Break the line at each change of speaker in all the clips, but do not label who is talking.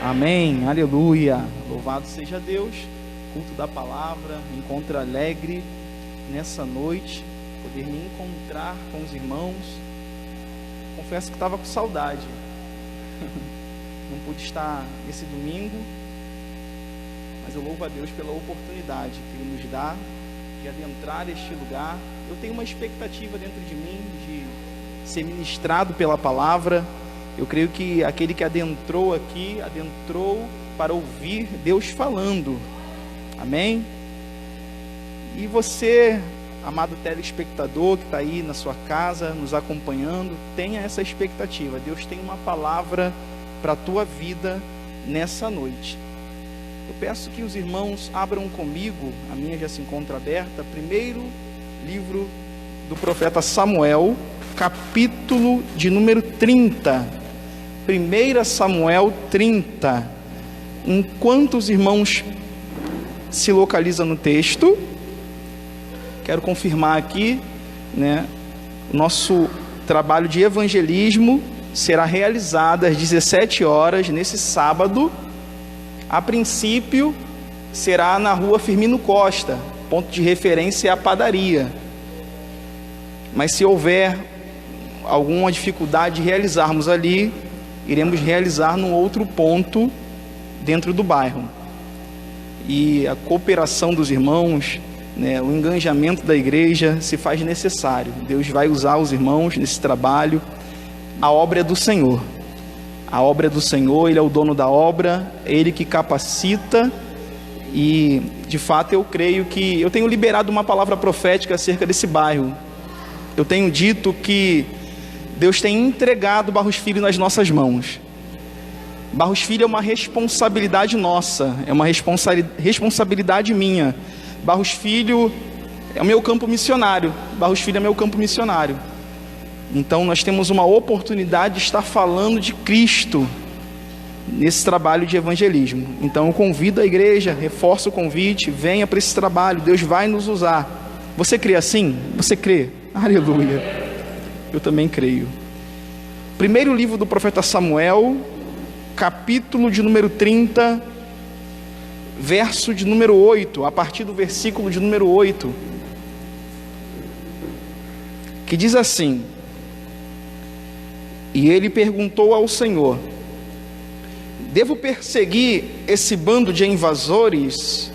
Amém, aleluia, louvado seja Deus. Culto da palavra, me encontro alegre nessa noite, poder me encontrar com os irmãos. Confesso que estava com saudade, não pude estar esse domingo, mas eu louvo a Deus pela oportunidade que Ele nos dá de adentrar este lugar. Eu tenho uma expectativa dentro de mim de ser ministrado pela palavra. Eu creio que aquele que adentrou aqui, adentrou para ouvir Deus falando. Amém? E você, amado telespectador que está aí na sua casa, nos acompanhando, tenha essa expectativa. Deus tem uma palavra para a tua vida nessa noite. Eu peço que os irmãos abram comigo, a minha já se encontra aberta, primeiro livro do profeta Samuel, capítulo de número 30. 1 Samuel 30. Enquanto os irmãos se localizam no texto, quero confirmar aqui, nosso trabalho de evangelismo será realizado às 17 horas nesse sábado. A princípio será na rua Firmino Costa, ponto de referência é a padaria. Mas se houver alguma dificuldade de realizarmos ali, iremos realizar num outro ponto dentro do bairro. E a cooperação dos irmãos, o engajamento da igreja se faz necessário. Deus vai usar os irmãos nesse trabalho. A obra é do Senhor. A obra é do Senhor, Ele é o dono da obra, é Ele que capacita. E de fato eu creio que eu tenho liberado uma palavra profética acerca desse bairro. Eu tenho dito que Deus tem entregado Barros Filho nas nossas mãos. Barros Filho é uma responsabilidade nossa, é uma responsabilidade minha. Barros Filho é o meu campo missionário. Barros Filho é meu campo missionário. Então nós temos uma oportunidade de estar falando de Cristo nesse trabalho de evangelismo. Então eu convido a igreja, reforço o convite, venha para esse trabalho, Deus vai nos usar. Você crê assim? Você crê? Aleluia. Eu também creio. Primeiro livro do profeta Samuel, capítulo de número 30, verso de número 8, a partir do versículo de número 8, que diz assim: E ele perguntou ao Senhor: Devo perseguir esse bando de invasores?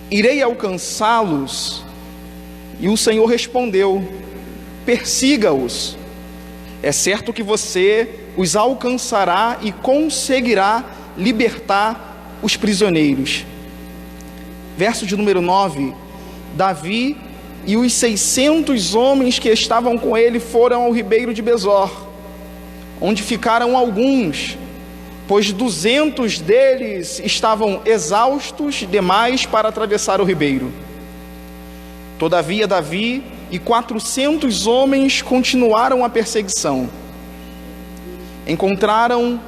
Irei alcançá-los? E o Senhor respondeu: Persiga-os. É certo que você os alcançará e conseguirá libertar os prisioneiros. Verso de número 9: Davi e os 600 homens que estavam com ele foram ao ribeiro de Besor, onde ficaram alguns, pois 200 deles estavam exaustos demais para atravessar o ribeiro. Todavia Davi e 400 homens continuaram a perseguição. Encontraram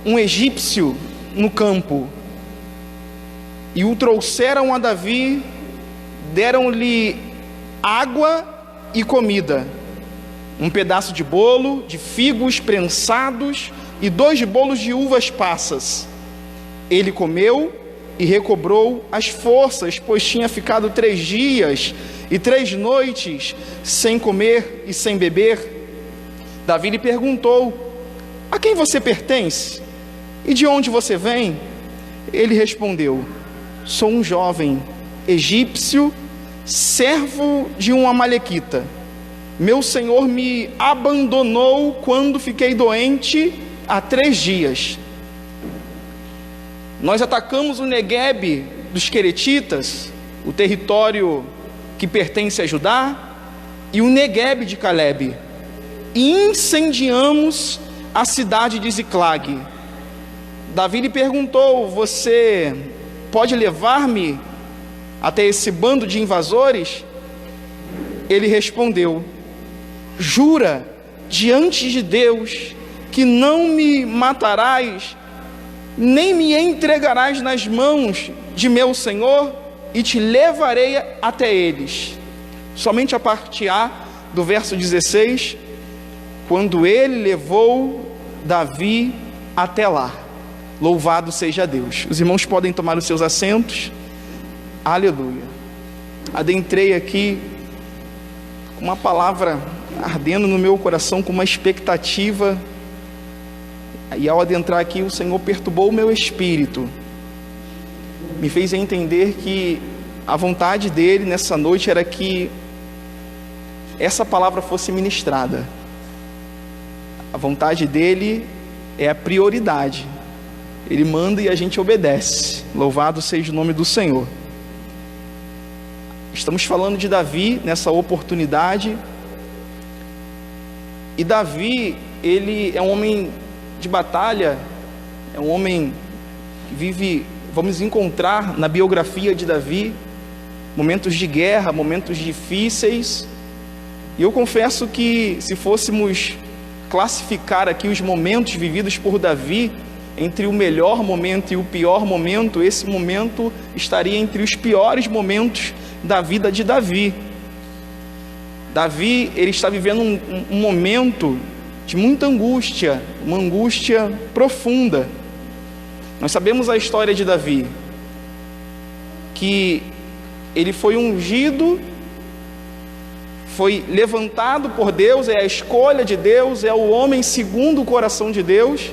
um egípcio no campo e o trouxeram a Davi, deram-lhe água e comida, um pedaço de bolo de figos prensados e 2 bolos de uvas passas. Ele comeu e recobrou as forças, pois tinha ficado 3 dias e 3 noites sem comer e sem beber. Davi lhe perguntou: A quem você pertence? E de onde você vem? Ele respondeu: Sou um jovem egípcio, servo de um amalequita. Meu senhor me abandonou quando fiquei doente há 3 dias. Nós atacamos o Neguebe dos Queretitas, o território que pertence a Judá, e o Neguebe de Calebe, e incendiamos a cidade de Ziclag. Davi lhe perguntou: Você pode levar-me até esse bando de invasores? Ele respondeu: Jura diante de Deus que não me matarás, nem me entregarás nas mãos de meu senhor, e te levarei até eles. Somente a parte A do verso 16, quando ele levou Davi até lá. Louvado seja Deus. Os irmãos podem tomar os seus assentos. Aleluia. Adentrei aqui com uma palavra ardendo no meu coração, com uma expectativa. E ao adentrar aqui, o Senhor perturbou o meu espírito. Me fez entender que a vontade dele nessa noite era que essa palavra fosse ministrada. A vontade dele é a prioridade. Ele manda e a gente obedece. Louvado seja o nome do Senhor. Estamos falando de Davi nessa oportunidade. E Davi, ele é um homem de batalha, é um homem que vive, vamos encontrar na biografia de Davi, momentos de guerra, momentos difíceis. E eu confesso que se fôssemos classificar aqui os momentos vividos por Davi, entre o melhor momento e o pior momento, esse momento estaria entre os piores momentos da vida de Davi. Davi, ele está vivendo um momento de muita angústia, uma angústia profunda. Nós sabemos a história de Davi, que ele foi ungido, foi levantado por Deus, é a escolha de Deus, é o homem segundo o coração de Deus.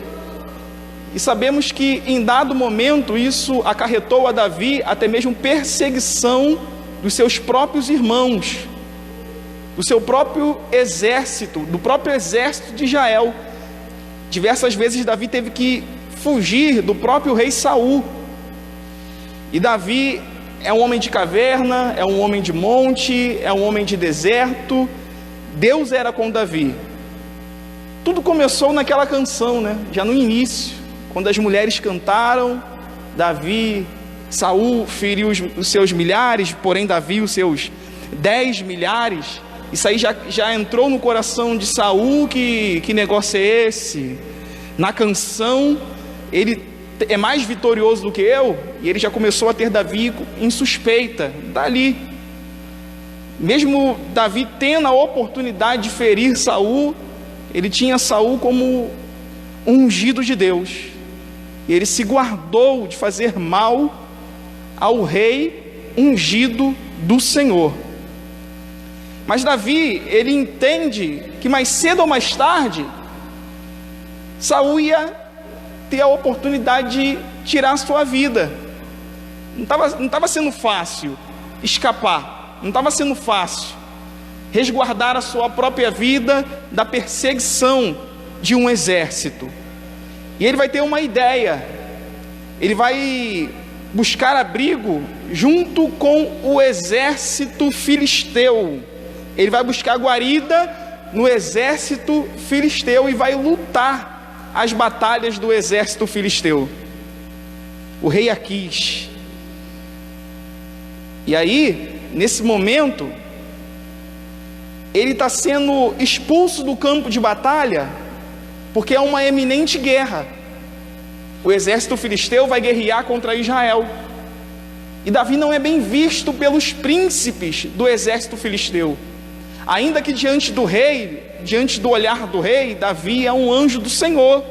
E sabemos que em dado momento isso acarretou a Davi até mesmo perseguição dos seus próprios irmãos, do seu próprio exército, do próprio exército de Israel. Diversas vezes Davi teve que fugir do próprio rei Saul. E Davi é um homem de caverna, é um homem de monte, é um homem de deserto. Deus era com Davi. Tudo começou naquela canção, né? Já no início, quando as mulheres cantaram, Saul feriu os seus milhares, porém Davi os seus 10 milhares. Isso aí já entrou no coração de Saul, que negócio é esse? Na canção, ele é mais vitorioso do que eu, e ele já começou a ter Davi em suspeita, dali. Mesmo Davi tendo a oportunidade de ferir Saul, ele tinha Saul como ungido de Deus, e ele se guardou de fazer mal ao rei ungido do Senhor. Mas Davi, ele entende que mais cedo ou mais tarde, Saul ia ter a oportunidade de tirar a sua vida. Não estava sendo fácil escapar, não estava sendo fácil resguardar a sua própria vida da perseguição de um exército. E ele vai ter uma ideia, ele vai buscar abrigo junto com o exército filisteu. Ele vai buscar guarida no exército filisteu e vai lutar as batalhas do exército filisteu. O rei Aquis. E aí, nesse momento, ele está sendo expulso do campo de batalha, porque é uma eminente guerra. O exército filisteu vai guerrear contra Israel. E Davi não é bem visto pelos príncipes do exército filisteu. Ainda que diante do rei, diante do olhar do rei, Davi é um anjo do Senhor.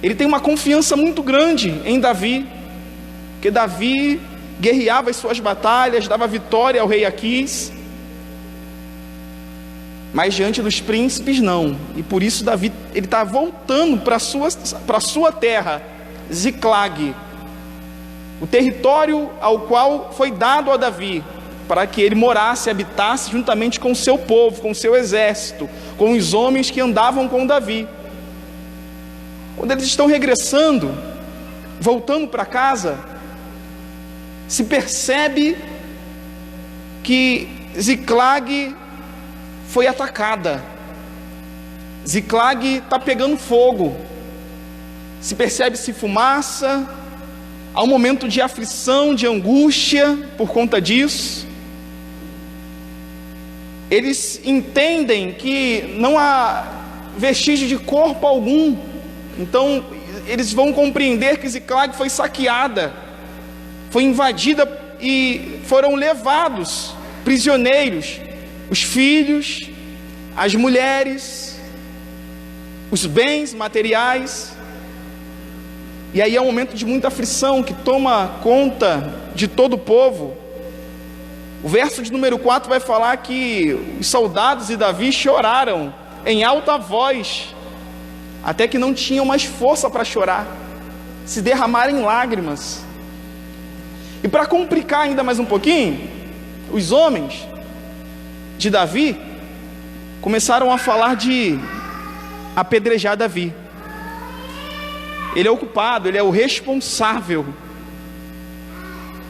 Ele tem uma confiança muito grande em Davi, porque Davi guerreava as suas batalhas, dava vitória ao rei Aquis. Mas diante dos príncipes não. E por isso Davi, ele está voltando para a sua terra, Ziclag, o território ao qual foi dado a Davi, para que ele morasse, habitasse juntamente com o seu povo, com o seu exército, com os homens que andavam com Davi. Quando eles estão regressando, voltando para casa, se percebe que Ziclag foi atacada. Ziclag está pegando fogo. Se percebe-se fumaça. Há um momento de aflição, de angústia por conta disso. Eles entendem que não há vestígio de corpo algum. Então eles vão compreender que Ziclag foi saqueada, foi invadida e foram levados prisioneiros os filhos, as mulheres, os bens materiais. E aí é um momento de muita aflição que toma conta de todo o povo. O verso de número 4 vai falar que os soldados e Davi choraram em alta voz, até que não tinham mais força para chorar, se derramarem em lágrimas. E para complicar ainda mais um pouquinho, os homens de Davi começaram a falar de apedrejar Davi. Ele é o culpado, ele é o responsável.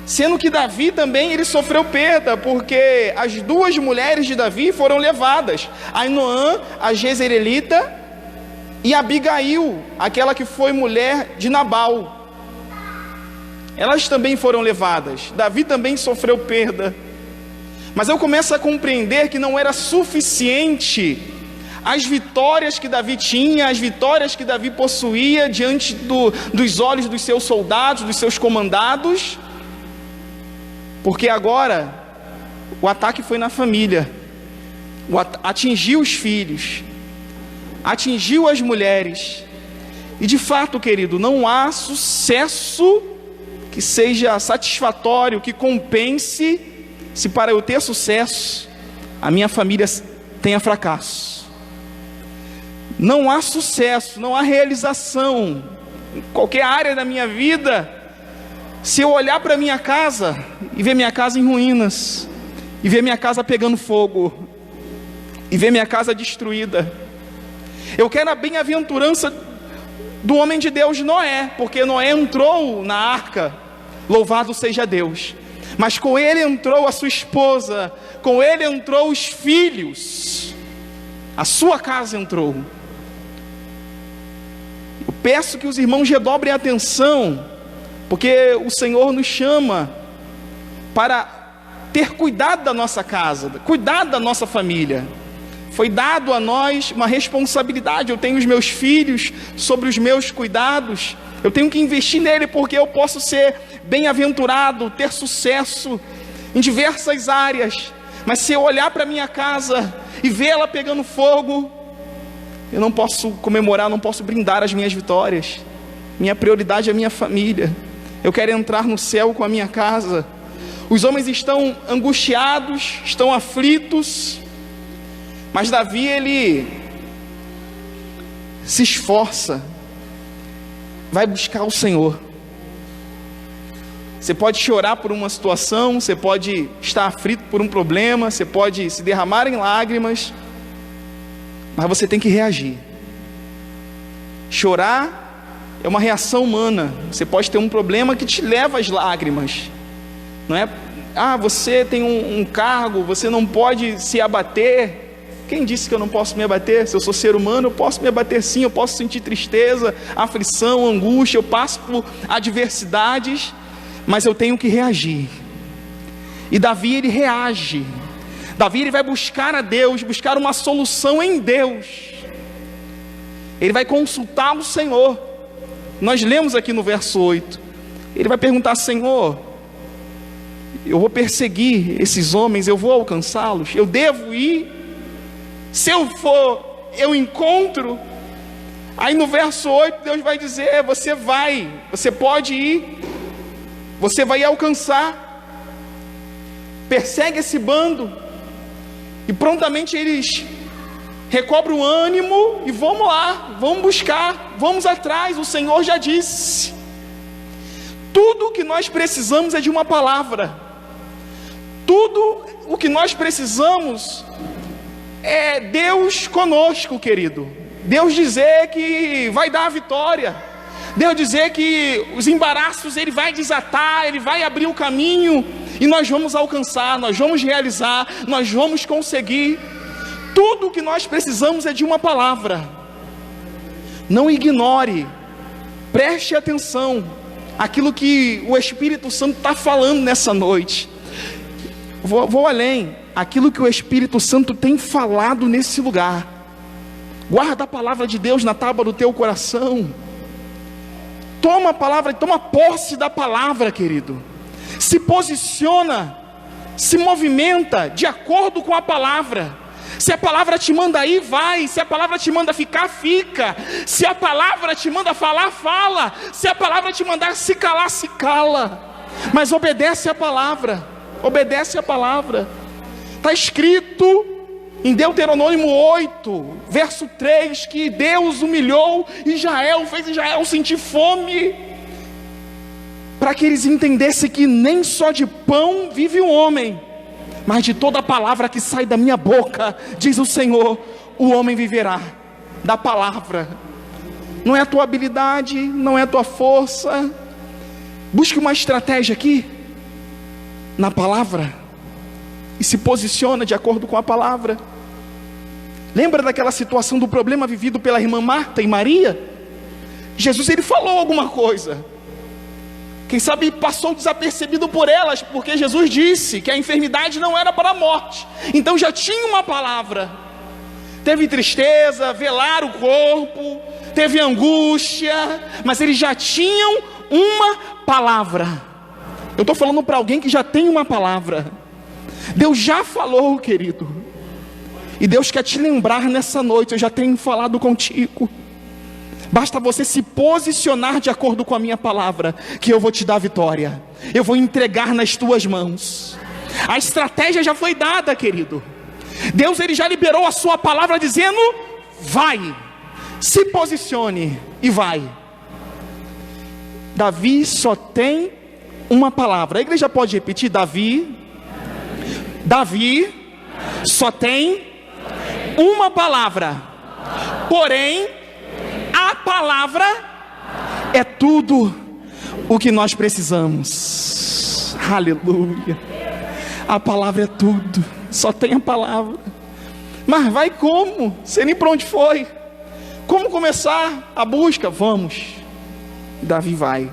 Sendo que Davi também ele sofreu perda, porque as duas mulheres de Davi foram levadas, Ainoã, a Jezreelita, e Abigail, aquela que foi mulher de Nabal. Elas também foram levadas. Davi também sofreu perda. Mas eu começo a compreender que não era suficiente as vitórias que Davi tinha, as vitórias que Davi possuía diante dos olhos dos seus soldados, dos seus comandados, porque agora o ataque foi na família, atingiu os filhos, atingiu as mulheres. E de fato, querido, não há sucesso que seja satisfatório, que compense, se para eu ter sucesso, a minha família tenha fracasso. Não há sucesso, não há realização em qualquer área da minha vida, se eu olhar para minha casa e ver minha casa em ruínas, e ver minha casa pegando fogo, e ver minha casa destruída. Eu quero a bem-aventurança do homem de Deus Noé, porque Noé entrou na arca, louvado seja Deus, mas com ele entrou a sua esposa, com ele entrou os filhos, a sua casa entrou. Eu peço que os irmãos redobrem a atenção, porque o Senhor nos chama para ter cuidado da nossa casa, cuidado da nossa família. Foi dado a nós uma responsabilidade. Eu tenho os meus filhos sobre os meus cuidados, eu tenho que investir nele, porque eu posso ser bem-aventurado, ter sucesso em diversas áreas, mas se eu olhar para minha casa e ver ela pegando fogo, eu não posso comemorar, não posso brindar as minhas vitórias. Minha prioridade é a minha família. Eu quero entrar no céu com a minha casa. Os homens estão angustiados, estão aflitos, mas Davi, ele se esforça, vai buscar o Senhor. Você pode chorar por uma situação, você pode estar aflito por um problema, você pode se derramar em lágrimas, mas você tem que reagir. Chorar é uma reação humana. Você pode ter um problema que te leva às lágrimas, não é? Você tem um cargo, você não pode se abater. Quem disse que eu não posso me abater? Se eu sou ser humano, eu posso me abater sim, eu posso sentir tristeza, aflição, angústia, eu passo por adversidades, mas eu tenho que reagir. E Davi, ele reage. Davi, ele vai buscar a Deus, buscar uma solução em Deus. Ele vai consultar o Senhor. Nós lemos aqui no verso 8. Ele vai perguntar: Senhor, eu vou perseguir esses homens, eu vou alcançá-los, eu devo ir? Se eu for, eu encontro? Aí no verso 8 Deus vai dizer: você vai, você pode ir, você vai alcançar. Persegue esse bando. E prontamente eles recobram o ânimo e vamos lá, vamos buscar, vamos atrás. O Senhor já disse. Tudo o que nós precisamos é de uma palavra. Tudo o que nós precisamos é Deus conosco, querido. Deus dizer que vai dar a vitória. Deus dizer que os embaraços Ele vai desatar, Ele vai abrir o caminho, e nós vamos alcançar, nós vamos realizar, nós vamos conseguir. Tudo o que nós precisamos é de uma palavra. Não ignore, preste atenção àquilo que o Espírito Santo está falando nessa noite. Vou além, aquilo que o Espírito Santo tem falado nesse lugar. Guarda a palavra de Deus na tábua do teu coração. Toma a palavra, toma posse da palavra, querido. Se posiciona, se movimenta de acordo com a palavra. Se a palavra te manda ir, vai. Se a palavra te manda ficar, fica. Se a palavra te manda falar, fala. Se a palavra te mandar se calar, se cala. Mas obedece a palavra. Obedece a palavra. Está escrito em Deuteronômio 8, verso 3, que Deus humilhou Israel, fez Israel sentir fome, para que eles entendessem que nem só de pão vive o homem, mas de toda a palavra que sai da minha boca, diz o Senhor, o homem viverá. Da palavra. Não é a tua habilidade, não é a tua força. Busque uma estratégia aqui, na palavra, e se posiciona de acordo com a palavra. Lembra daquela situação do problema vivido pela irmã Marta e Maria? Jesus, ele falou alguma coisa. Quem sabe passou desapercebido por elas, porque Jesus disse que a enfermidade não era para a morte. Então já tinha uma palavra. Teve tristeza, velar o corpo, teve angústia, mas eles já tinham uma palavra. Eu estou falando para alguém que já tem uma palavra. Deus já falou, querido. E Deus quer te lembrar nessa noite, eu já tenho falado contigo. Basta você se posicionar de acordo com a minha palavra, que eu vou te dar vitória. Eu vou entregar nas tuas mãos. A estratégia já foi dada, querido. Deus, ele já liberou a sua palavra dizendo, vai. Se posicione e vai. Davi só tem uma palavra. A igreja pode repetir, Davi só tem uma palavra. Porém, a palavra é tudo o que nós precisamos. Aleluia. A palavra é tudo. Só tem a palavra. Mas vai como? Sei nem para onde foi. Como começar a busca? Vamos. Davi vai.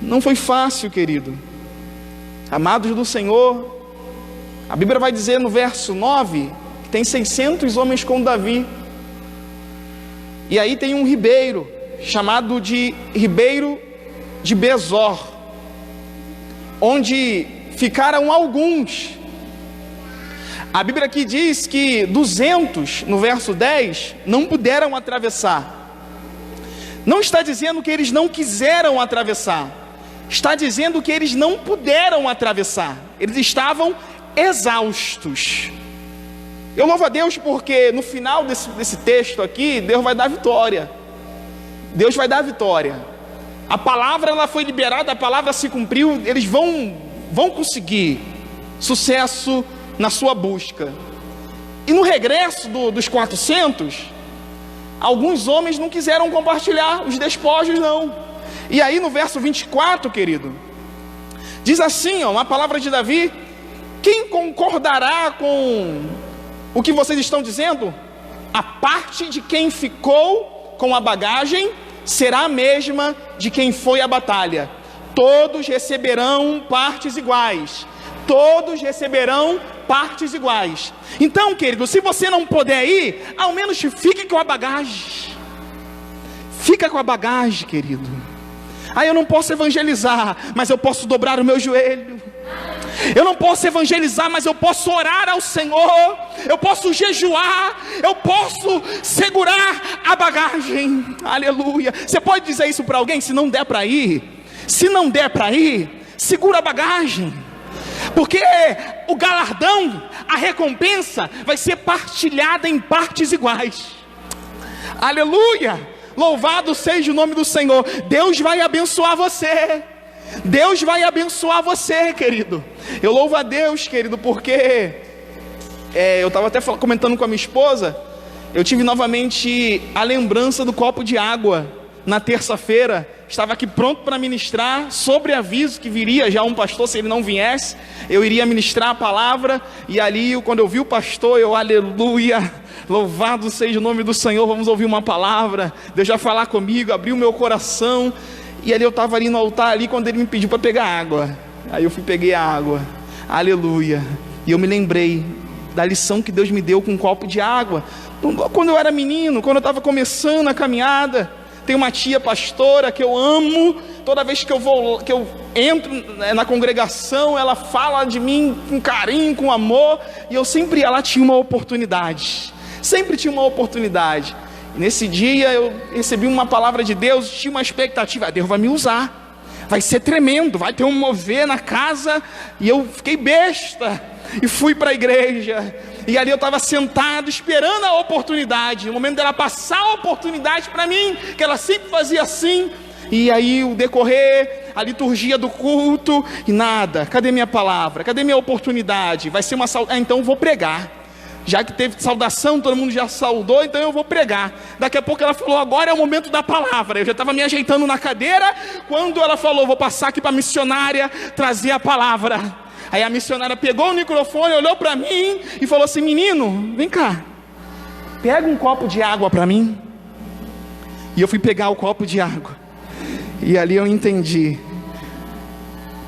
Não foi fácil, querido. Amados do Senhor, a Bíblia vai dizer no verso 9 que tem 600 homens com Davi. E aí tem um ribeiro, chamado de Ribeiro de Besor, onde ficaram alguns. A Bíblia aqui diz que 200, no verso 10, não puderam atravessar. Não está dizendo que eles não quiseram atravessar. Está dizendo que eles não puderam atravessar. Eles estavam exaustos. Eu louvo a Deus porque no final desse texto aqui, Deus vai dar vitória. Deus vai dar vitória. A palavra ela foi liberada, a palavra se cumpriu. Eles vão conseguir sucesso na sua busca. E no regresso dos 400, alguns homens não quiseram compartilhar os despojos não. E aí no verso 24, querido, diz assim, uma palavra de Davi: quem concordará com o que vocês estão dizendo? A parte de quem ficou com a bagagem será a mesma de quem foi à batalha. Todos receberão partes iguais. Todos receberão partes iguais. Então, querido, se você não puder ir, ao menos fique com a bagagem. Fica com a bagagem, querido. Eu não posso evangelizar, mas eu posso dobrar o meu joelho. Eu não posso evangelizar, mas eu posso orar ao Senhor. Eu posso jejuar. Eu posso segurar a bagagem. Aleluia. Você pode dizer isso para alguém? Se não der para ir, segura a bagagem. Porque o galardão, a recompensa vai ser partilhada em partes iguais. Aleluia. Louvado seja o nome do Senhor. Deus vai abençoar você. Deus vai abençoar você, querido. Eu louvo a Deus, querido, porque eu estava até comentando com a minha esposa. Eu tive novamente a lembrança do copo de água na terça-feira. Estava aqui pronto para ministrar, sobre aviso que viria já um pastor. Se ele não viesse, eu iria ministrar a palavra. E ali, quando eu vi o pastor, aleluia, louvado seja o nome do Senhor, vamos ouvir uma palavra. Deus vai falar comigo, abriu meu coração. E ali eu estava ali no altar, ali quando ele me pediu para pegar água. Aí eu peguei a água, aleluia. E eu me lembrei da lição que Deus me deu com um copo de água. Quando eu era menino, quando eu estava começando a caminhada, Tem uma tia pastora que eu amo. Toda vez que eu entro na congregação, ela fala de mim com carinho, com amor. E eu sempre, ela tinha uma oportunidade. Sempre tinha uma oportunidade. E nesse dia eu recebi uma palavra de Deus, tinha uma expectativa. Deus vai me usar. Vai ser tremendo, vai ter um mover na casa. E eu fiquei besta e fui para a igreja. E ali eu estava sentado esperando a oportunidade. No momento dela passar a oportunidade para mim, que ela sempre fazia assim. E aí o decorrer, a liturgia do culto, e nada. Cadê minha palavra? Cadê minha oportunidade? Vai ser uma saudação. Então eu vou pregar. Já que teve saudação, todo mundo já saudou, então eu vou pregar. Daqui a pouco ela falou, agora é o momento da palavra. Eu já estava me ajeitando na cadeira, quando ela falou, vou passar aqui para a missionária trazer a palavra. Aí a missionária pegou o microfone, olhou para mim e falou assim, menino, vem cá, pega um copo de água para mim. E eu fui pegar o copo de água. E ali eu entendi,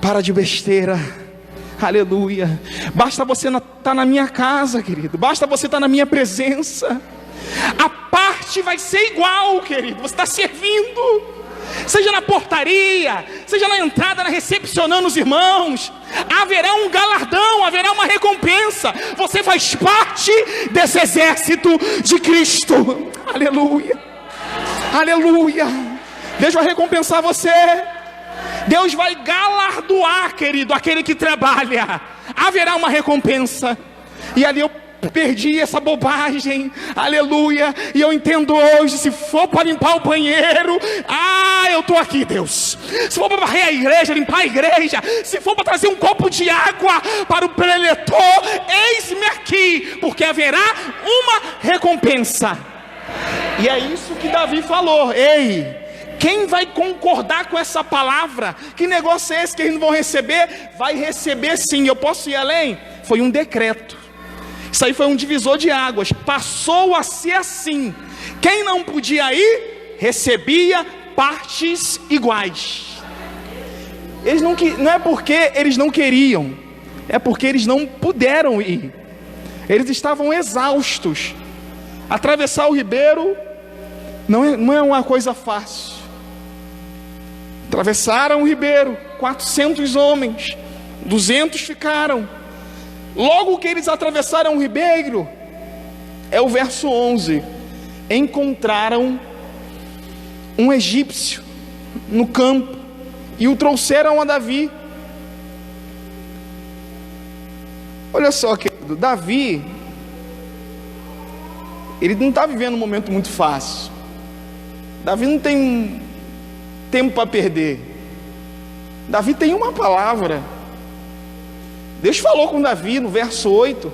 para de besteira. Aleluia. Basta você estar na minha casa, querido. Basta você estar na minha presença. A parte vai ser igual, querido. Você está servindo. Seja na portaria, seja na entrada, recepcionando os irmãos. Haverá um galardão, haverá uma recompensa. Você faz parte desse exército de Cristo. Aleluia. Aleluia. Deus vai recompensar você. Deus vai galardoar, querido, aquele que trabalha. Haverá uma recompensa. E ali eu perdi essa bobagem, aleluia. E eu entendo hoje, se for para limpar o banheiro, eu estou aqui, Deus. Se for para varrer a igreja, limpar a igreja, se for para trazer um copo de água para o preletor, eis-me aqui, porque haverá uma recompensa. E é isso que Davi falou. Ei, quem vai concordar com essa palavra? Que negócio é esse que eles não vão receber? Vai receber sim. Eu posso ir além? Foi um decreto. Isso aí foi um divisor de águas. Passou a ser assim. Quem não podia ir, recebia partes iguais. Eles não é porque eles não queriam, é porque eles não puderam ir. Eles estavam exaustos. Atravessar o ribeiro não é uma coisa fácil. Atravessaram o ribeiro, 400 homens, 200 ficaram. Logo que eles atravessaram o ribeiro, é o verso 11, encontraram um egípcio no campo e o trouxeram a Davi. Olha só, querido, Davi, ele não está vivendo um momento muito fácil. Davi não tem tempo para perder. Davi tem uma palavra. Deus falou com Davi no verso 8.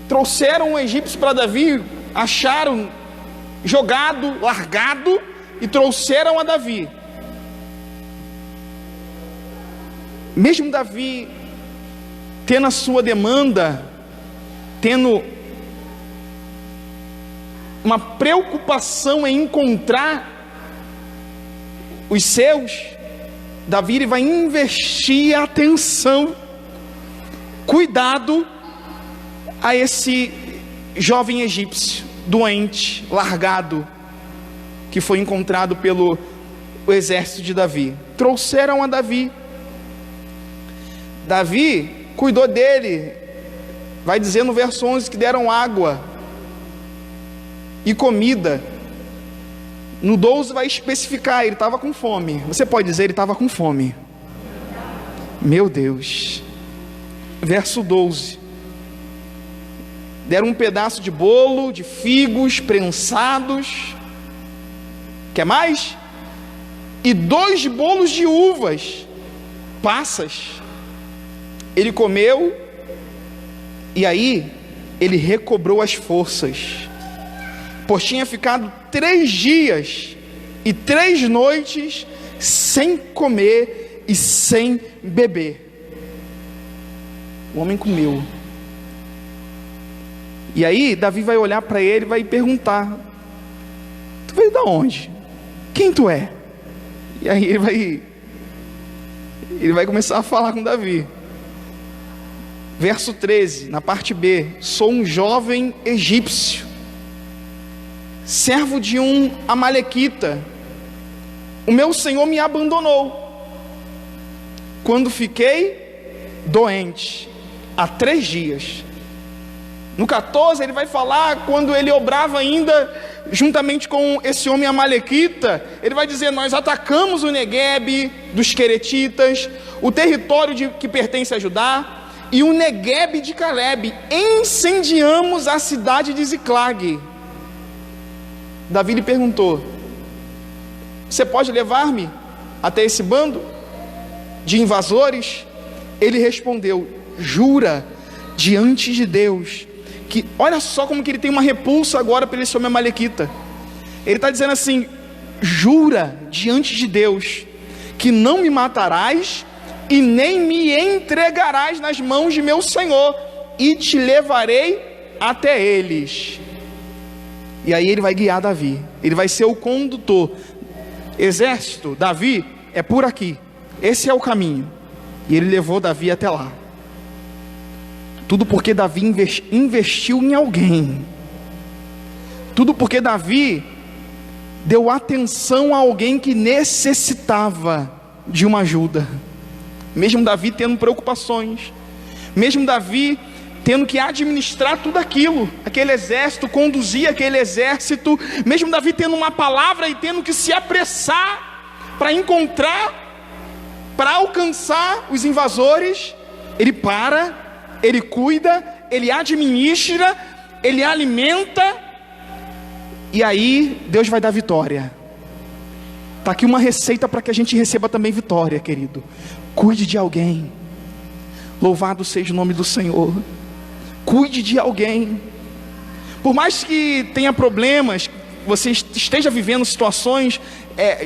Trouxeram um egípcio para Davi, acharam jogado, largado, e trouxeram a Davi. Mesmo Davi tendo a sua demanda, tendo uma preocupação em encontrar os seus, Davi ele vai investir atenção, cuidado a esse jovem egípcio, doente, largado, que foi encontrado pelo exército de Davi. Trouxeram a Davi. Davi cuidou dele. Vai dizer no verso 11 que deram água e comida. No 12 vai especificar, ele estava com fome. Você pode dizer, ele estava com fome. Meu Deus. Verso 12. Deram um pedaço de bolo, de figos prensados. Quer mais? E 2 bolos de uvas passas. Ele comeu. E aí, ele recobrou as forças. Pois tinha ficado 3 dias e 3 noites sem comer e sem beber. O homem comeu. E aí Davi vai olhar para ele e vai perguntar: tu veio de onde? Quem tu é? E aí ele vai começar a falar com Davi. Verso 13, na parte B: sou um jovem egípcio, servo de um amalequita, o meu senhor me abandonou quando fiquei doente, há 3 dias. No 14 ele vai falar, quando ele obrava ainda juntamente com esse homem amalequita, ele vai dizer: nós atacamos o Neguebe dos queretitas, o território que pertence a Judá, e o Neguebe de Calebe, incendiamos a cidade de Ziclag. Davi lhe perguntou: você pode levar-me até esse bando de invasores? Ele respondeu: jura diante de Deus que... Olha só como que ele tem uma repulsa agora pelo esse homem amalequita. Ele está dizendo assim: jura diante de Deus que não me matarás e nem me entregarás nas mãos de meu senhor, e te levarei até eles. E aí ele vai guiar Davi, ele vai ser o condutor. Exército, Davi, é por aqui, esse é o caminho. E ele levou Davi até lá. Tudo porque Davi investiu em alguém. Tudo porque Davi deu atenção a alguém que necessitava de uma ajuda. Mesmo Davi tendo preocupações, mesmo Davi tendo que administrar tudo aquilo, aquele exército, conduzir aquele exército, mesmo Davi tendo uma palavra e tendo que se apressar para encontrar, para alcançar os invasores, ele para, ele cuida, ele administra, ele alimenta, e aí Deus vai dar vitória. Está aqui uma receita para que a gente receba também vitória, querido. Cuide de alguém. Louvado seja o nome do Senhor. Cuide de alguém. Por mais que tenha problemas, você esteja vivendo situações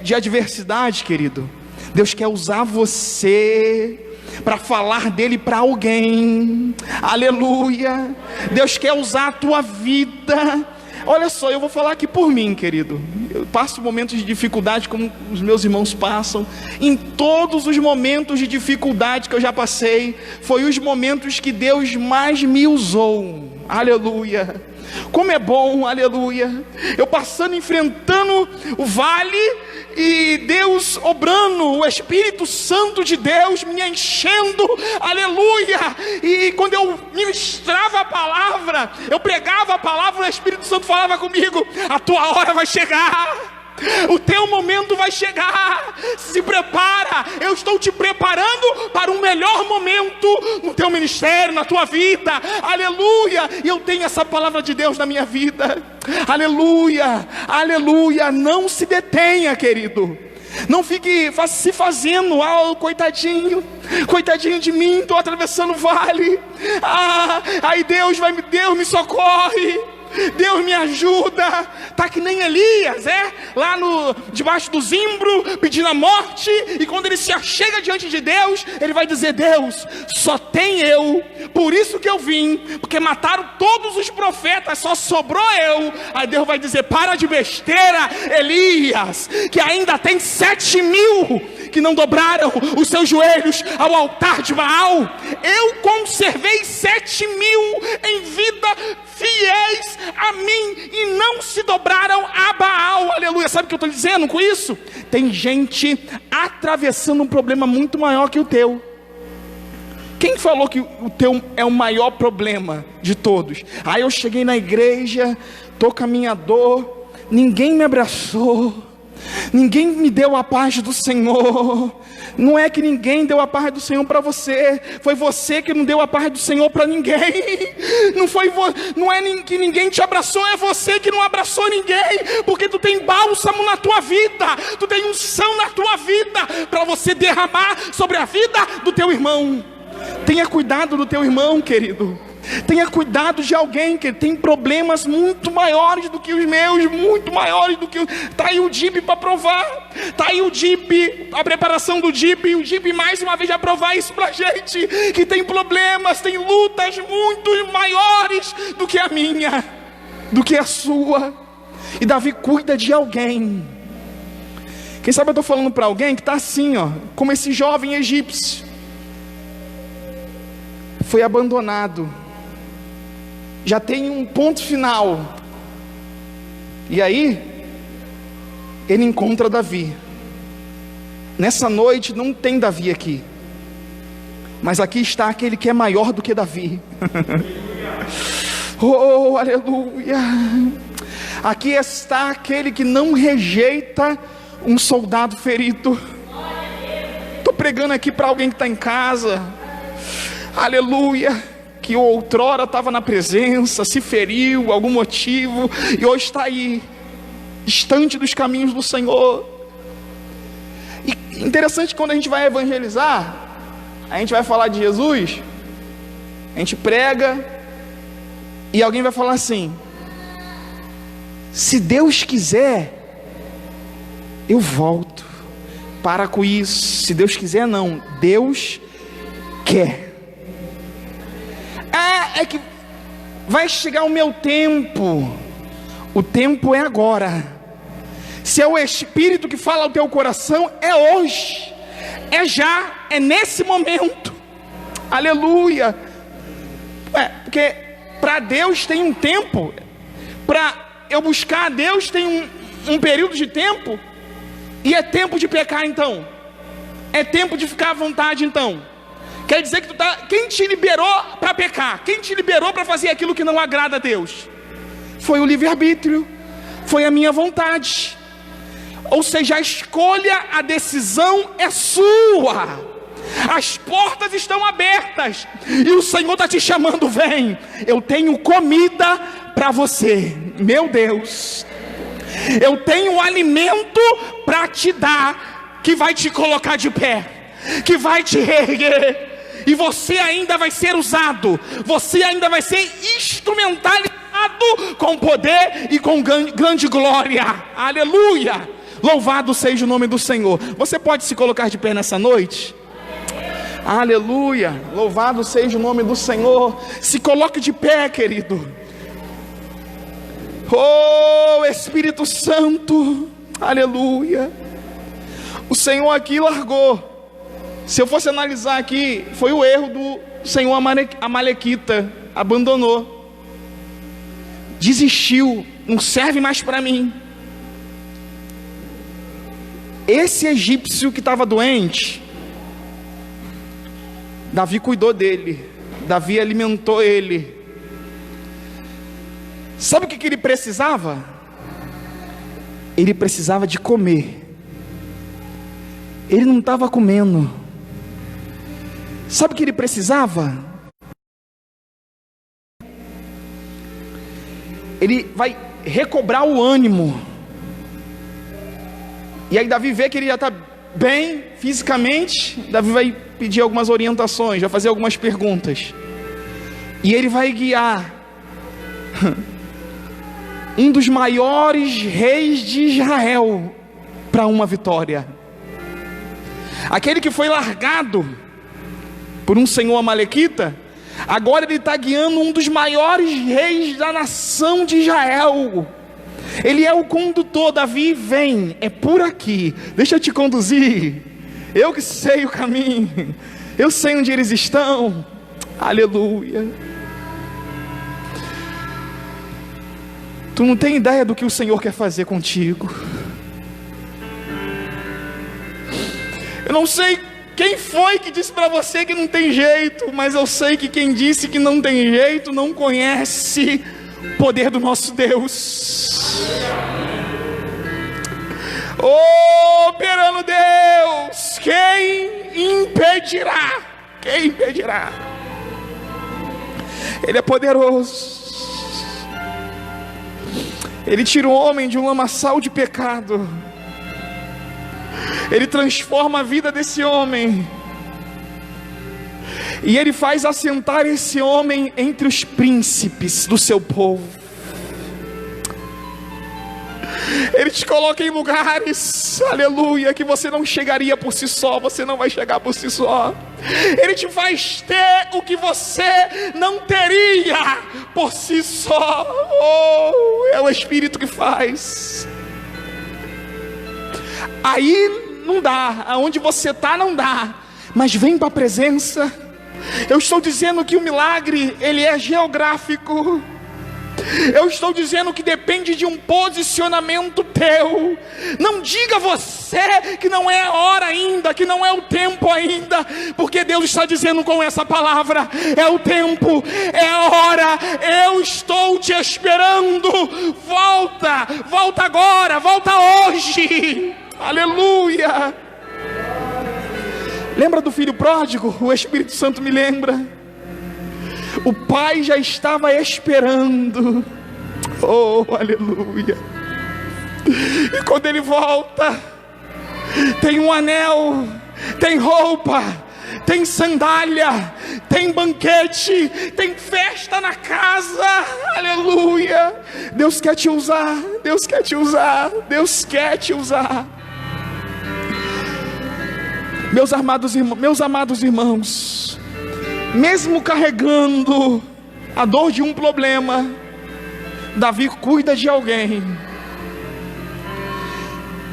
de adversidade, querido, Deus quer usar você para falar dele para alguém. Aleluia. Deus quer usar a tua vida. Olha só, eu vou falar aqui por mim, querido. Eu passo momentos de dificuldade como os meus irmãos passam. Em todos os momentos de dificuldade que eu já passei, foi os momentos que Deus mais me usou. Aleluia. Como é bom, aleluia. Eu passando, enfrentando o vale, e Deus obrando, o Espírito Santo de Deus me enchendo, aleluia. E quando eu ministrava a palavra, eu pregava a palavra, o Espírito Santo falava comigo: a tua hora vai chegar, o teu momento vai chegar, se prepara, eu estou te preparando para um melhor momento no teu ministério, na tua vida, aleluia. E eu tenho essa palavra de Deus na minha vida, aleluia, aleluia. Não se detenha, querido, não fique se fazendo: coitadinho, coitadinho de mim, estou atravessando o vale, aí Deus me socorre, Deus me ajuda. Tá que nem Elias, lá debaixo do zimbro, pedindo a morte. E quando ele se achega diante de Deus, ele vai dizer: Deus, só tem eu, por isso que eu vim, porque mataram todos os profetas, só sobrou eu. Aí Deus vai dizer: para de besteira, Elias, que ainda tem 7.000 que não dobraram os seus joelhos ao altar de Baal. Eu conservei 7.000 em vida, fiéis a mim, e não se dobraram a Baal, aleluia. Sabe o que eu estou dizendo com isso? Tem gente atravessando um problema muito maior que o teu. Quem falou que o teu é o maior problema de todos? Eu cheguei na igreja, estou com a minha dor, ninguém me abraçou, ninguém me deu a paz do Senhor. Não é que ninguém deu a paz do Senhor para você, foi você que não deu a paz do Senhor para ninguém. Não é que ninguém te abraçou, é você que não abraçou ninguém, porque tu tem bálsamo na tua vida, tu tem unção na tua vida para você derramar sobre a vida do teu irmão. Tenha cuidado do teu irmão, querido. Tenha cuidado de alguém que tem problemas muito maiores do que os meus, muito maiores do que Está aí o DIP para provar. Está aí o DIP, a preparação do DIP. E o DIP mais uma vez vai provar isso para a gente, que tem problemas, tem lutas muito maiores do que a minha, do que a sua. E Davi cuida de alguém. Quem sabe eu estou falando para alguém que está assim, como esse jovem egípcio. Foi abandonado. Já tem um ponto final. E aí, ele encontra Davi. Nessa noite não tem Davi aqui, mas aqui está aquele que é maior do que Davi. Oh, aleluia! Aqui está aquele que não rejeita um soldado ferido. Estou pregando aqui para alguém que está em casa, aleluia, que outrora estava na presença, se feriu, algum motivo, e hoje está aí, distante dos caminhos do Senhor. E interessante, quando a gente vai evangelizar, a gente vai falar de Jesus, a gente prega, e alguém vai falar assim: se Deus quiser, eu volto. Para com isso. Se Deus quiser, não. Deus quer. É que vai chegar o meu tempo. O tempo é agora. Se é o Espírito que fala ao teu coração, é hoje, é já, é nesse momento. Aleluia. Porque para Deus tem um tempo. Para eu buscar a Deus tem um período de tempo. E é tempo de pecar então? É tempo de ficar à vontade então? Quer dizer que quem te liberou para pecar? Quem te liberou para fazer aquilo que não agrada a Deus? Foi o livre-arbítrio, foi a minha vontade. Ou seja, a escolha, a decisão é sua. As portas estão abertas e o Senhor está te chamando: vem, eu tenho comida para você. Meu Deus, eu tenho alimento para te dar, que vai te colocar de pé, que vai te erguer, e você ainda vai ser usado, você ainda vai ser instrumentalizado com poder e com grande glória. Aleluia, louvado seja o nome do Senhor. Você pode se colocar de pé nessa noite? Aleluia, louvado seja o nome do Senhor. Se coloque de pé, querido. Oh, Espírito Santo, aleluia. O Senhor aqui largou. Se eu fosse analisar aqui, foi o erro do Senhor amalequita. Abandonou, desistiu, não serve mais para mim. Esse egípcio que estava doente, Davi cuidou dele, Davi alimentou ele. Sabe o que ele precisava? Ele precisava de comer. Ele não estava comendo. Sabe o que ele precisava? Ele vai recobrar o ânimo. E aí Davi vê que ele já está bem fisicamente. Davi vai pedir algumas orientações, vai fazer algumas perguntas. E ele vai guiar um dos maiores reis de Israel para uma vitória. Aquele que foi largado por um senhor amalequita, agora ele está guiando um dos maiores reis da nação de Israel. Ele é o condutor. Davi, vem, é por aqui, deixa eu te conduzir, eu que sei o caminho, eu sei onde eles estão. Aleluia. Tu não tem ideia do que o Senhor quer fazer contigo. Eu não sei quem foi que disse para você que não tem jeito, mas eu sei que quem disse que não tem jeito não conhece o poder do nosso Deus. Oh, operando Deus, quem impedirá? Quem impedirá? Ele é poderoso. Ele tira o homem de um lamaçal de pecado. Ele transforma a vida desse homem. E ele faz assentar esse homem entre os príncipes do seu povo. Ele te coloca em lugares, aleluia, que você não chegaria por si só. Você não vai chegar por si só. Ele te faz ter o que você não teria por si só. Oh, é o Espírito que faz. Aí não dá, aonde você está não dá, mas vem para a presença. Eu estou dizendo que o milagre, ele é geográfico. Eu estou dizendo que depende de um posicionamento teu. Não diga você que não é a hora ainda, que não é o tempo ainda, porque Deus está dizendo com essa palavra: é o tempo, é a hora, eu estou te esperando. Volta agora, volta hoje. Aleluia. Lembra do filho pródigo? O Espírito Santo me lembra. O pai já estava esperando. Oh, aleluia. E quando ele volta, tem um anel, tem roupa, tem sandália, tem banquete, tem festa na casa. Aleluia. Deus quer te usar, Deus quer te usar, Deus quer te usar. Meus amados irmãos, mesmo carregando a dor de um problema, Davi cuida de alguém.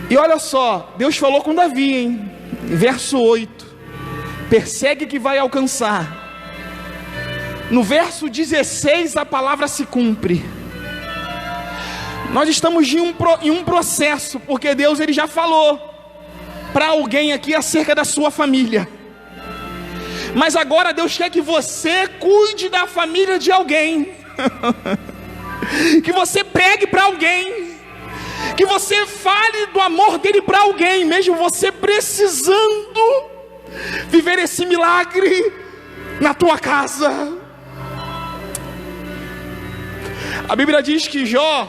E olha só, Deus falou com Davi, hein? Verso 8: persegue que vai alcançar. No verso 16 a palavra se cumpre. Nós estamos em um processo, porque Deus ele já falou para alguém aqui acerca da sua família. Mas agora Deus quer que você cuide da família de alguém. Que você pregue para alguém. Que você fale do amor dele para alguém, mesmo você precisando viver esse milagre na tua casa. A Bíblia diz que Jó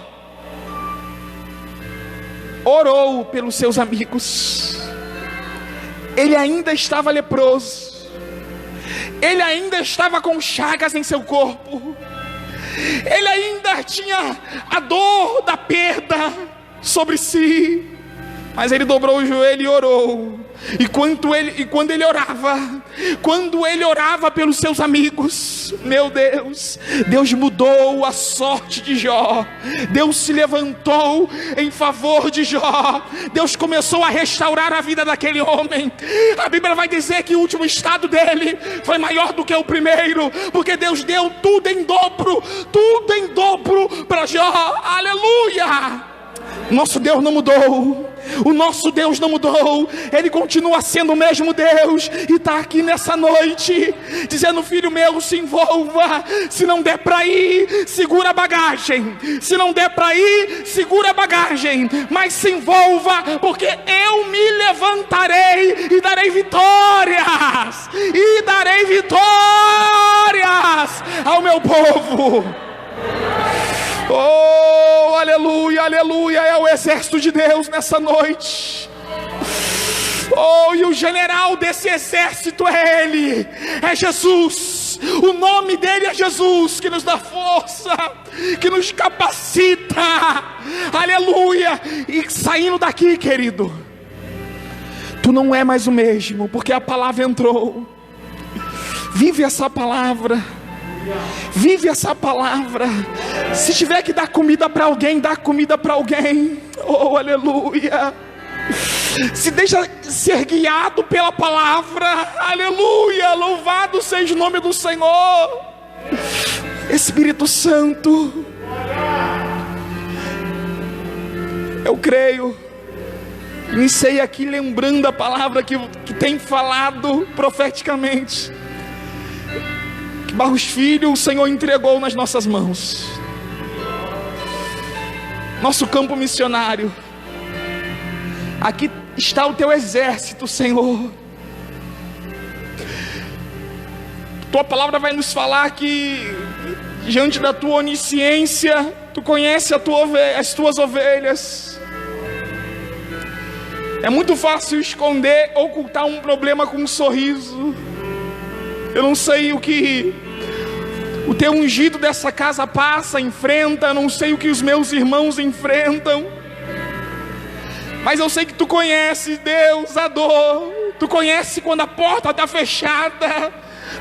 orou pelos seus amigos. Ele ainda estava leproso. Ele ainda estava com chagas em seu corpo. Ele ainda tinha a dor da perda sobre si. Mas ele dobrou o joelho e orou. E quando ele orava pelos seus amigos, meu Deus, Deus mudou a sorte de Jó. Deus se levantou em favor de Jó. Deus começou a restaurar a vida daquele homem. A Bíblia vai dizer que o último estado dele foi maior do que o primeiro, porque Deus deu tudo em dobro para Jó. Aleluia. Nosso Deus não mudou. O nosso Deus não mudou. Ele continua sendo o mesmo Deus. E está aqui nessa noite dizendo: filho meu, se envolva. Se não der para ir, segura a bagagem. Se não der para ir, segura a bagagem. Mas se envolva, porque eu me levantarei e darei vitórias. E darei vitórias ao meu povo. Oh, aleluia, aleluia. É o exército de Deus nessa noite. Oh, e o general desse exército é Ele, é Jesus. O nome dele é Jesus, que nos dá força, que nos capacita. Aleluia. E saindo daqui, querido, tu não é mais o mesmo, porque a palavra entrou. Vive essa palavra. Vive essa palavra. Se tiver que dar comida para alguém, dá comida para alguém. Oh, aleluia. Se deixa ser guiado pela palavra. Aleluia. Louvado seja o nome do Senhor. Espírito Santo, eu creio. Iniciei aqui lembrando a palavra que tem falado profeticamente. Barros Filho, o Senhor entregou nas nossas mãos. Nosso campo missionário. Aqui está o teu exército, Senhor. Tua palavra vai nos falar que diante da tua onisciência, tu conhece as tuas ovelhas. É muito fácil esconder, ocultar um problema com um sorriso. Eu não sei o que o teu ungido dessa casa passa, enfrenta. Eu não sei o que os meus irmãos enfrentam. Mas eu sei que tu conhece, Deus, a dor. Tu conhece quando a porta está fechada.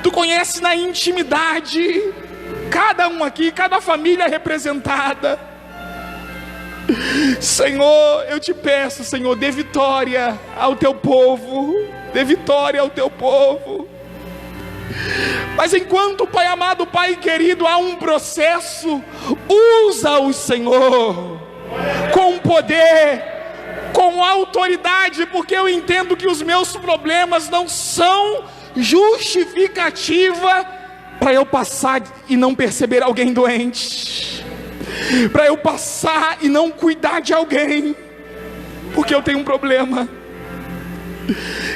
Tu conhece na intimidade. Cada um aqui, cada família representada. Senhor, eu te peço, Senhor, dê vitória ao teu povo. Dê vitória ao teu povo. Mas enquanto, Pai amado, Pai querido, há um processo, usa-o, Senhor, com poder, com autoridade, porque eu entendo que os meus problemas não são justificativa para eu passar e não perceber alguém doente, para eu passar e não cuidar de alguém, porque eu tenho um problema.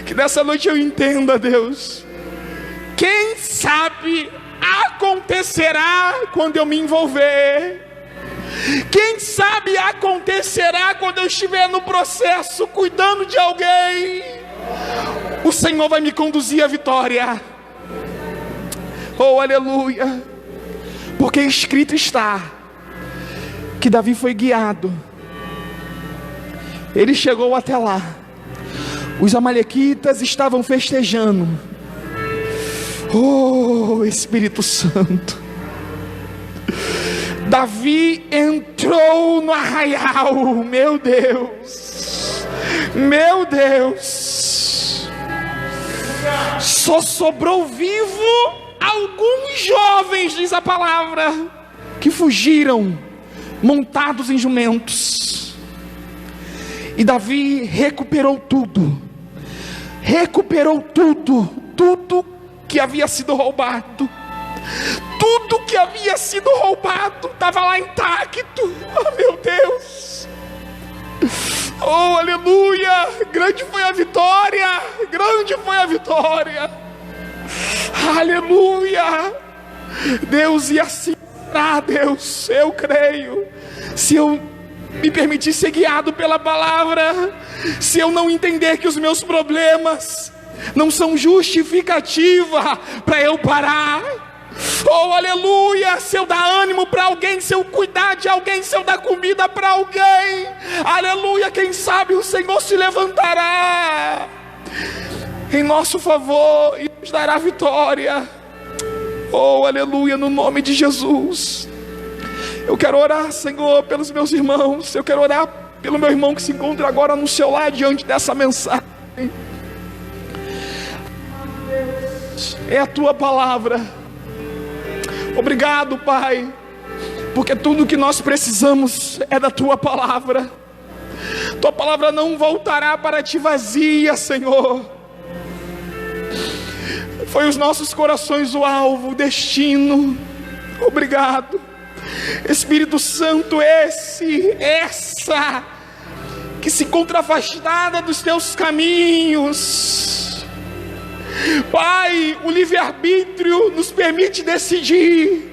Que nessa noite eu entenda, Deus, quem sabe acontecerá quando eu me envolver, quem sabe acontecerá quando eu estiver no processo cuidando de alguém, o Senhor vai me conduzir à vitória. Oh, aleluia, porque escrito está que Davi foi guiado, ele chegou até lá, os amalequitas estavam festejando. Oh, Espírito Santo, Davi entrou no arraial, meu Deus, meu Deus, só sobrou vivo alguns jovens, diz a palavra, que fugiram montados em jumentos. E Davi recuperou tudo, tudo que havia sido roubado, tudo que havia sido roubado estava lá intacto. Oh, meu Deus, oh, aleluia, grande foi a vitória, grande foi a vitória, aleluia. Deus, e assim será, Deus, eu creio, se eu me permitir ser guiado pela palavra, se eu não entender que os meus problemas não são justificativa para eu parar, oh, aleluia, se eu dar ânimo para alguém, se eu cuidar de alguém, se eu dar comida para alguém, aleluia, quem sabe o Senhor se levantará em nosso favor e nos dará vitória. Oh, aleluia, no nome de Jesus. Eu quero orar, Senhor, pelos meus irmãos, eu quero orar pelo meu irmão que se encontra agora no seu lar diante dessa mensagem. É a tua palavra. Obrigado, Pai, porque tudo que nós precisamos é da tua palavra. Tua palavra não voltará para ti vazia, Senhor. Foi os nossos corações o alvo, o destino. Obrigado, Espírito Santo, essa que se encontra afastada dos teus caminhos. Pai, o livre-arbítrio nos permite decidir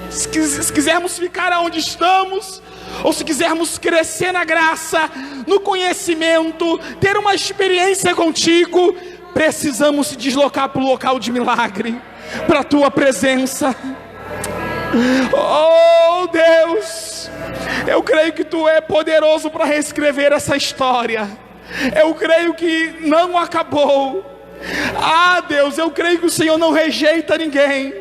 se quisermos ficar onde estamos, ou se quisermos crescer na graça, no conhecimento, ter uma experiência contigo. Precisamos se deslocar para o local de milagre, para a tua presença. Oh, Deus, eu creio que tu é poderoso para reescrever essa história. Eu creio que não acabou. Ah, Deus, eu creio que o Senhor não rejeita ninguém.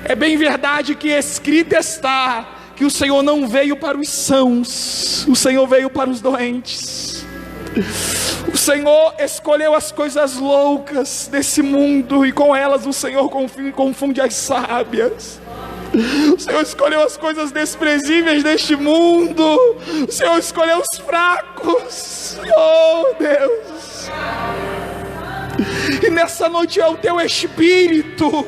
É bem verdade que escrito está que o Senhor não veio para os sãos, o Senhor veio para os doentes. O Senhor escolheu as coisas loucas desse mundo, e com elas o Senhor confunde as sábias. O Senhor escolheu as coisas desprezíveis deste mundo, o Senhor escolheu os fracos. Oh, Deus, e nessa noite é o teu Espírito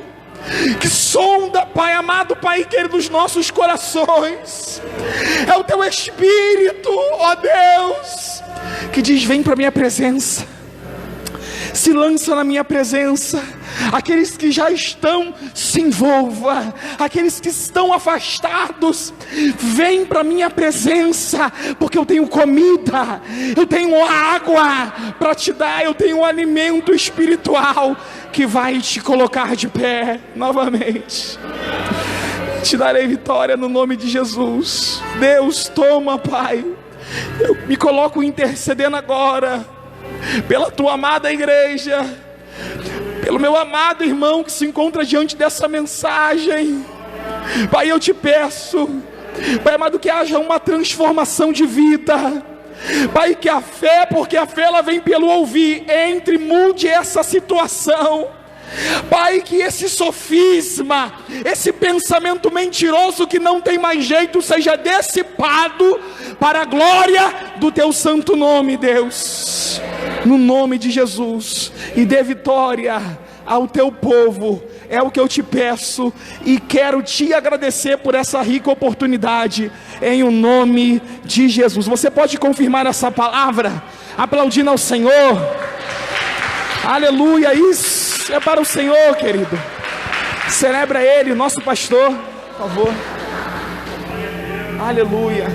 que sonda, Pai amado, Pai querido, dos nossos corações. É o teu Espírito, ó Deus, que diz: vem para a minha presença, se lança na minha presença. Aqueles que já estão, se envolva. Aqueles que estão afastados, vem para a minha presença, porque eu tenho comida, eu tenho água para te dar, eu tenho um alimento espiritual que vai te colocar de pé novamente. Te darei vitória no nome de Jesus. Deus, toma, Pai. Eu me coloco intercedendo agora pela tua amada igreja, pelo meu amado irmão que se encontra diante dessa mensagem. Pai, eu te peço, Pai amado, que haja uma transformação de vida. Pai, que a fé, porque a fé ela vem pelo ouvir, entre, mude essa situação.
Pai, que esse sofisma, esse pensamento mentiroso que não tem mais jeito, seja dissipado para a glória do teu santo nome, Deus, no nome de Jesus, e dê vitória ao teu povo. É o que eu te peço e quero te agradecer por essa rica oportunidade, em o nome de Jesus. Você pode confirmar essa palavra, aplaudindo ao Senhor? Aleluia, isso é para o Senhor, querido. Celebra Ele, nosso pastor, por favor. Aleluia.